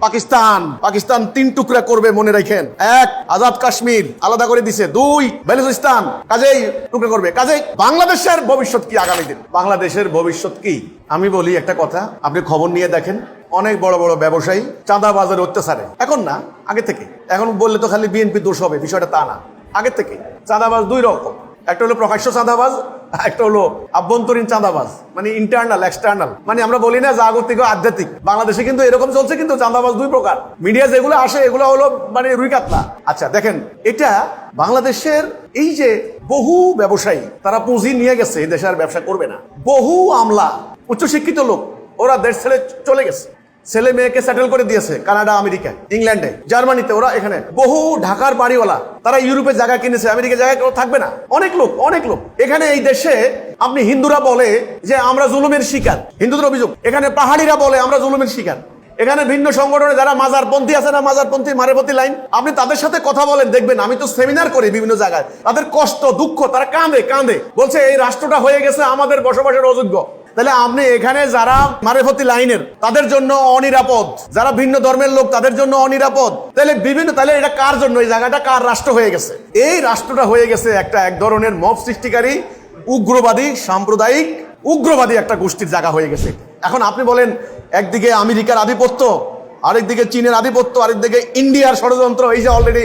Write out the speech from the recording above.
পাকিস্তান পাকিস্তান 3 টুকরা করবে মনে রাখেন। 1 আজাদ কাশ্মীর আলাদা করে দিছে, 2 বেলুচিস্তান কাজেই টুকরা করবে। কাজেই বাংলাদেশের ভবিষ্যৎ কি আগামী দিন? বাংলাদেশের ভবিষ্যৎ কি? আমি বলি একটা কথা, আপনি খবর নিয়ে দেখেন, অনেক বড় বড় ব্যবসায়ী চাঁদাবাজের অত্যাচারে, এখন না আগে থেকে, এখন বললে তো খালি বিএনপি দোষ হবে, বিষয়টা তা না। আগে থেকে চাঁদাবাজ 2 রকম, একটা হলো প্রকাশ্য চাঁদাবাজ, একটা হলো আভ্যন্তরীণ চাঁদাবাজ, মানে ইন্টারনাল এক্সটার্নাল, মানে আমরা বলি না জাগতিক ও আধ্যাত্মিক। বাংলাদেশে কিন্তু এরকম চলছে, কিন্তু চাঁদাবাজ 2 প্রকার। মিডিয়া যেগুলো আসে এগুলো হলো মানে রুই কাতলা। আচ্ছা দেখেন, এটা বাংলাদেশের এই যে বহু ব্যবসায়ী তারা পুঁজি নিয়ে গেছে, এই দেশে আর ব্যবসা করবে না। বহু আমলা উচ্চশিক্ষিত লোক ওরা দেশ ছেড়ে চলে গেছে, ছেলে মেয়েকে সেটেল করে দিয়েছে কানাডা, আমেরিকা, ইংল্যান্ডে, জার্মানিতে। ওরা এখানে বহু ঢাকার বাড়িওয়ালা তারা ইউরোপে জায়গা কিনেছে, আমেরিকা জায়গা কেউ থাকবে না। অনেক লোক এখানে এই দেশে। আপনি হিন্দুরা বলে যে আমরা জুলুমের শিকার, হিন্দুদের অভিযোগ। এখানে পাহাড়িরা বলে আমরা জুলুমের শিকার। এখানে ভিন্ন সংগঠনে যারা মাজারপন্থী আছে না, মাজারপন্থী মারেপন্থী লাইন, আপনি তাদের সাথে কথা বলেন, দেখবেন আমি তো সেমিনার করি বিভিন্ন জায়গায়, তাদের কষ্ট দুঃখ, তারা কাঁদে বলছে এই রাষ্ট্রটা হয়ে গেছে আমাদের বসবাসের অযোগ্য। তাহলে আপনি এখানে যারা মারেফতি লাইনের তাদের জন্য অনিরাপদ, যারা ভিন্ন ধর্মের লোক তাদের জন্য অনিরাপদ, তাহলে এটা কার জন্য? এই জায়গাটা কার রাষ্ট্র হয়ে গেছে? এই রাষ্ট্রটা হয়ে গেছে এক ধরনের মব সৃষ্টিকারী, উগ্রবাদী, সাম্প্রদায়িক উগ্রবাদী একটা গোষ্ঠীর জায়গা হয়ে গেছে। এখন আপনি বলেন, একদিকে আমেরিকার আধিপত্য, আরেকদিকে চীনের আধিপত্য, আরেকদিকে ইন্ডিয়ার ষড়যন্ত্র, এই যে অলরেডি